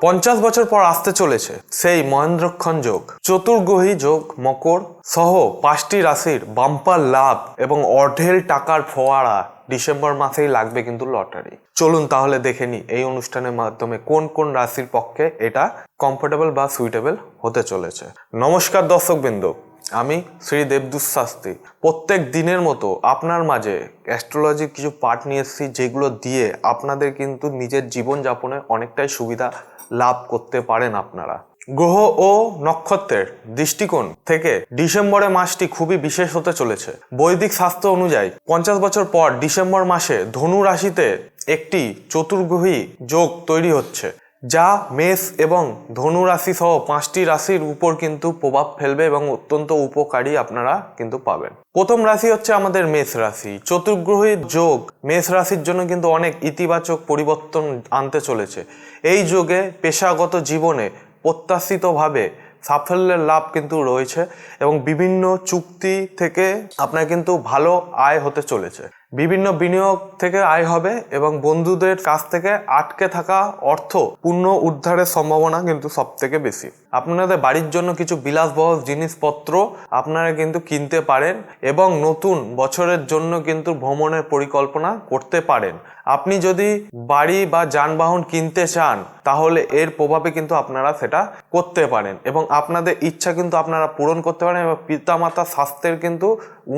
50 বছর পর আসতে চলেছে সেই মহেন্দ্রক্ষণ যোগ, চতুর্গ্রহী যোগ মকর সহ 5টি রাশির বাম্পার লাভ এবং অঢেল টাকার ফোয়ারা ডিসেম্বর মাসেই লাগবে কিন্তু লটারি। চলুন তাহলে দেখে নিই এই অনুষ্ঠানের মাধ্যমে কোন কোন রাশির পক্ষে এটা কমফোর্টেবল বা সুইটেবল হতে চলেছে। নমস্কার দর্শকবৃন্দ, আমি শ্রী দেবদূত শাস্ত্রী। প্রত্যেক দিনের মতো আপনার মাঝে অ্যাস্ট্রোলজির কিছু পার্ট নিয়ে এসেছি, যেগুলো দিয়ে আপনাদের কিন্তু নিজের জীবনযাপনে অনেকটাই সুবিধা লাভ করতে পারেন আপনারা। গ্রহ ও নক্ষত্রের দৃষ্টিকোণ থেকে ডিসেম্বরের মাসটি খুবই বিশেষ হতে চলেছে। বৈদিক শাস্ত্র অনুযায়ী 50 বছর পর ডিসেম্বর মাসে ধনু রাশিতে একটি চতুর্গ্রহী যোগ তৈরি হচ্ছে, যা মেষ এবং ধনু রাশি সহ 5টি রাশির উপর কিন্তু প্রভাব ফেলবে এবং অত্যন্ত উপকারী আপনারা কিন্তু পাবেন। প্রথম রাশি হচ্ছে আমাদের মেষ রাশি। চতুর্গ্রহী যোগ মেষ রাশির জন্য কিন্তু অনেক ইতিবাচক পরিবর্তন আনতে চলেছে। এই যোগে পেশাগত জীবনে প্রত্যাশিতভাবে সাফল্যের লাভ কিন্তু রয়েছে এবং বিভিন্ন চুক্তি থেকে আপনার কিন্তু ভালো আয় হতে চলেছে। বিভিন্ন বিনিয়োগ থেকে আয় হবে এবং বন্ধুদের কাছ থেকে আটকে থাকা অর্থ পূর্ণ উদ্ধারের সম্ভাবনা কিন্তু সব থেকে বেশি। আপনাদের বাড়ির জন্য কিছু বিলাসবহুল জিনিসপত্র আপনারা কিন্তু কিনতে পারেন এবং নতুন বছরের জন্য কিন্তু ভ্রমণের পরিকল্পনা করতে পারেন। আপনি যদি বাড়ি বা যানবাহন কিনতে চান তাহলে এর প্রভাবে কিন্তু আপনারা সেটা করতে পারেন এবং আপনাদের ইচ্ছা কিন্তু আপনারা পূরণ করতে পারেন এবং পিতামাতার স্বাস্থ্যের কিন্তু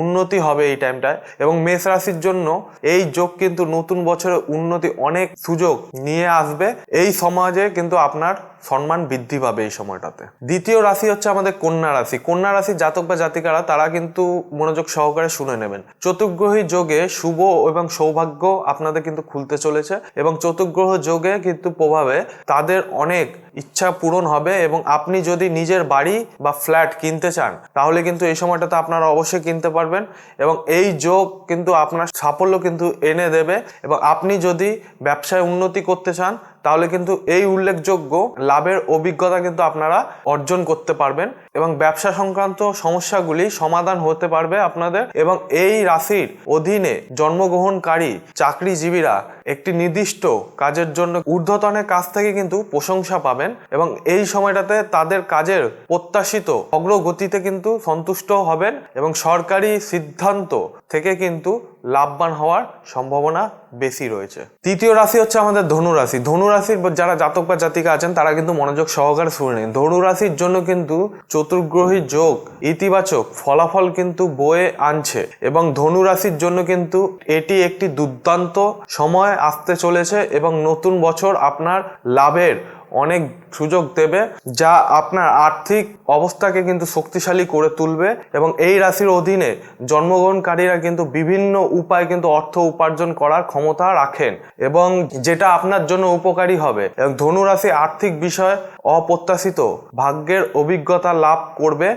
উন্নতি হবে এই টাইমটায়। এবং মেষ রাশির জন্য এই যোগ কিন্তু নতুন বছরের উন্নতি অনেক সুযোগ নিয়ে আসবে। এই সমাজে কিন্তু আপনার সম্মান বৃদ্ধি পাবে এই সময়টাতে। দ্বিতীয় রাশি হচ্ছে আমাদের কন্যা রাশি। কন্যা রাশির জাতক বা জাতিকারা তারা কিন্তু মনোযোগ সহকারে শুনে নেবেন। চতুর্গ্রহী যোগে শুভ এবং সৌভাগ্য আপনাদের কিন্তু খুলতে চলেছে এবং চতুর্গ্রহ যোগে কিন্তু প্রভাবে তাদের অনেক ইচ্ছা পূরণ হবে এবং আপনি যদি নিজের বাড়ি বা ফ্ল্যাট কিনতে চান তাহলে কিন্তু এই সময়টাতে আপনারা অবশ্যই কিনতে পারবেন এবং এই যোগ কিন্তু আপনার সাফল্য কিন্তু এনে দেবে। এবং আপনি যদি ব্যবসায় উন্নতি করতে চান তাহলে কিন্তু এই উল্লেখযোগ্য লাভের অভিজ্ঞতা কিন্তু আপনারা অর্জন করতে পারবেন এবং ব্যবসা সংক্রান্ত সমস্যাগুলি সমাধান হতে পারবে আপনাদের। এবং এই রাশির অধীনে জন্মগ্রহণকারী চাকরিজীবীরা একটি নির্দিষ্ট কাজের জন্য ঊর্ধ্বতনের কাছ থেকে কিন্তু প্রশংসা পাবেন এবং এই সময়টাতে তাদের কাজের প্রত্যাশিত অগ্রগতিতে কিন্তু সন্তুষ্ট হবেন এবং সরকারি সিদ্ধান্ত থেকে কিন্তু লাভবান হওয়ার সম্ভাবনা বেশি রয়েছে। তৃতীয় রাশি হচ্ছে আমাদের ধনু রাশি। ধনু রাশির যারা জাতক বা জাতিকা আছেন তারা কিন্তু মনোযোগ সহকারে শুনে নিন। ধনু রাশির জন্য কিন্তু চতুর্গ্রহী যোগ ইতিবাচক ফলাফল কিন্তু বয়ে আনছে এবং ধনু রাশির জন্য কিন্তু এটি একটি দুর্দান্ত সময় আসতে চলেছে এবং নতুন বছর আপনার লাভের অনেক সুযোগ দেবে, যা আপনার আর্থিক অবস্থাকে কিন্তু শক্তিশালী করে তুলবে। এবং এই রাশির অধীনে জন্মগ্রহণকারীরা কিন্তু বিভিন্ন উপায়ে কিন্তু অর্থ উপার্জন করার ক্ষমতা রাখেন এবং যেটা আপনার জন্য উপকারী হবে। এবং ধনু রাশি আর্থিক বিষয় অপ্রত্যাশিত ভাগ্যের অভিজ্ঞতা লাভ করবে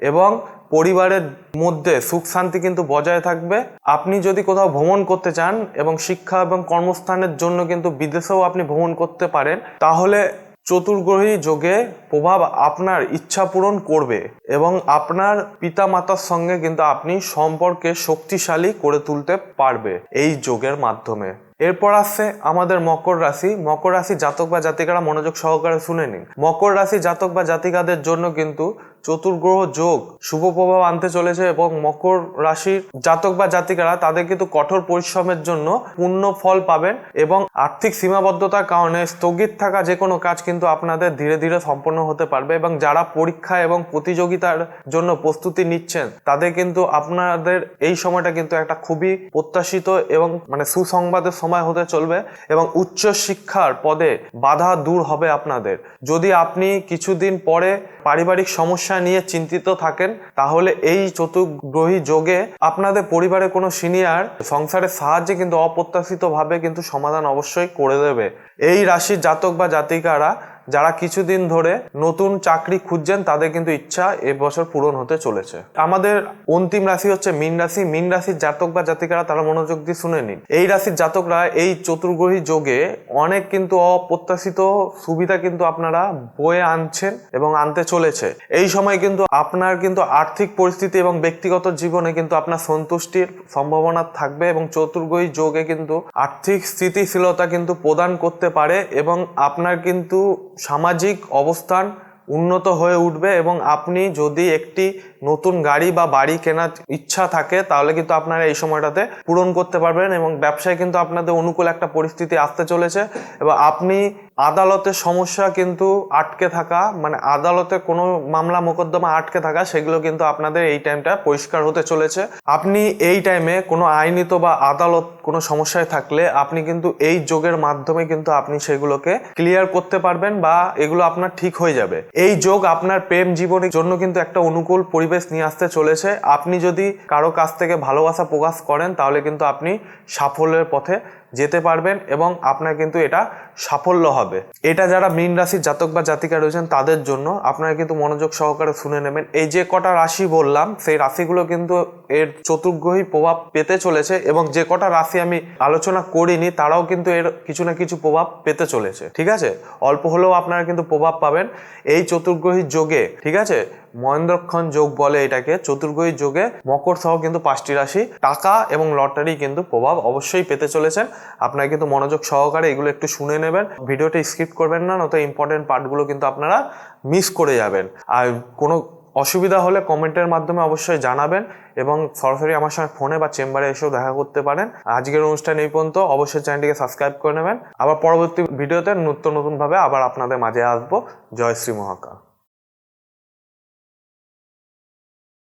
এবং পরিবারের মধ্যে সুখ শান্তি কিন্তু বজায় থাকবে। আপনি যদি কোথাও ভ্রমণ করতে চান এবং শিক্ষা এবং কর্মস্থানের জন্য কিন্তু বিদেশেও আপনি ভ্রমণ করতে পারেন, তাহলে চতুর্গ্রহী যোগে প্রভাব আপনার ইচ্ছা পূরণ করবে এবং আপনার পিতা মাতার সঙ্গে কিন্তু আপনি সম্পর্কে শক্তিশালী করে তুলতে পারবে এই যোগের মাধ্যমে। এরপর আসছে আমাদের মকর রাশি। মকর রাশি জাতক বা জাতিকারা মনোযোগ সহকারে শুনে নিন। মকর রাশি জাতক বা জাতিকাদের জন্য কিন্তু চতুর্গ্রহ যোগ শুভ প্রভাব আনতে চলেছে এবং মকর রাশির জাতক বা জাতিকারা তাদের কিন্তু কঠোর পরিশ্রমের জন্য পূর্ণ ফল পাবেন এবং আর্থিক সীমাবদ্ধতার কারণে স্থগিত থাকা যে কোনো কাজ কিন্তু আপনাদের ধীরে ধীরে সম্পন্ন হতে পারবে। এবং যারা পরীক্ষা এবং প্রতিযোগিতার জন্য প্রস্তুতি নিচ্ছেন তাদের কিন্তু আপনাদের এই সময়টা কিন্তু একটা খুবই প্রত্যাশিত এবং সুসংবাদের সময় হতে চলবে এবং উচ্চ শিক্ষার পদে বাধা দূর হবে আপনাদের। যদি আপনি কিছুদিন পরে পারিবারিক সমস্যা নিয়ে চিন্তিত থাকেন তাহলে এই চতুর্গ্রহী যোগে আপনাদের পরিবারে কোনো সিনিয়র সংসারের সাহায্যে কিন্তু অপ্রত্যাশিতভাবে কিন্তু সমাধান অবশ্যই করে দেবে। এই রাশির জাতক বা জাতিকারা যারা কিছুদিন ধরে নতুন চাকরি খুঁজছেন তাদের কিন্তু ইচ্ছা এবছর পূরণ হতে চলেছে। আমাদের অন্তিম রাশি হচ্ছে মীন রাশি। মীন রাশির জাতক বা জাতিকারা তারা মনোযোগ দিয়ে শুনে নিন। এই রাশির জাতকরা এই চতুর্গ্রহী যোগে অনেক কিন্তু অপ্রত্যাশিত সুবিধা কিন্তু আপনারা বয়ে আনছেন এবং আনতে চলেছে। এই সময় কিন্তু আপনার কিন্তু আর্থিক পরিস্থিতি এবং ব্যক্তিগত জীবনে কিন্তু আপনার সন্তুষ্টির সম্ভাবনা থাকবে এবং চতুর্গ্রহী যোগে কিন্তু আর্থিক স্থিতিশীলতা কিন্তু প্রদান করতে পারে এবং আপনার কিন্তু সামাজিক অবস্থান উন্নত হয়ে উঠবে এবং আপনি যদি একটি নতুন গাড়ি বা বাড়ি কেনার ইচ্ছা থাকে তাহলে কিন্তু আপনারা এই সময়টাতে পূরণ করতে পারবেন এবং ব্যবসায় কিন্তু আপনাদের অনুকূল একটা পরিস্থিতি আসতে চলেছে। এবং আপনি আদালতের সমস্যা কিন্তু আটকে থাকা, মানে আদালতে কোনো মামলা মোকদ্দমা আটকে থাকা, সেগুলো কিন্তু আপনাদের এই টাইমটা পরিষ্কার হতে চলেছে। আপনি এই টাইমে কোনো আইনিত বা আদালত কোনো সমস্যায় থাকলে আপনি কিন্তু এই যোগের মাধ্যমে কিন্তু আপনি সেগুলোকে ক্লিয়ার করতে পারবেন বা এগুলো আপনার ঠিক হয়ে যাবে। এই যোগ আপনার প্রেম জীবনের জন্য কিন্তু একটা অনুকূল পরিবেশ নিয়ে আসতে চলেছে। আপনি যদি কারো কাছ থেকে ভালোবাসা প্রকাশ করেন তাহলে কিন্তু আপনি সাফল্যের পথে যেতে পারবেন এবং আপনার কিন্তু এটা সাফল্য হবে। এটা যারা মীন রাশির জাতক বা জাতিকা রয়েছেন তাদের জন্য আপনারা কিন্তু মনোযোগ সহকারে শুনে নেবেন। এই যে কটা রাশি বললাম সেই রাশিগুলো কিন্তু এর চতুর্গ্রহী প্রভাব পেতে চলেছে এবং যে কটা রাশি আমি আলোচনা করিনি তারাও কিন্তু এর কিছু না কিছু প্রভাব পেতে চলেছে। ঠিক আছে, অল্প হলেও আপনারা কিন্তু প্রভাব পাবেন এই চতুর্গ্রহী যোগে। ঠিক আছে, মহেন্দ্রক্ষণ যোগ বলে এটাকে। চতুর্গ্রহী যোগে মকর সহ কিন্তু 5টি রাশি টাকা এবং লটারি কিন্তু প্রভাব অবশ্যই পেতে চলেছেন। আপনারা কিন্তু মনোযোগ সহকারে এগুলো একটু শুনে নেবেন, ভিডিওটা স্কিপ করবেন না, নয়তো ইম্পর্টেন্ট পার্টগুলো কিন্তু আপনারা মিস করে যাবেন। আর কোনো অসুবিধা হলে কমেন্টের মাধ্যমে অবশ্যই জানাবেন এবং সরাসরি আমার সঙ্গে ফোনে বা চেম্বারে এসেও দেখা করতে পারেন। আজকের অনুষ্ঠান এই পর্যন্ত। অবশ্যই চ্যানেলটিকে সাবস্ক্রাইব করে নেবেন। আবার পরবর্তী ভিডিওতে নতুনভাবে আবার আপনাদের মাঝে আসবো। জয় শ্রী মহাকাল।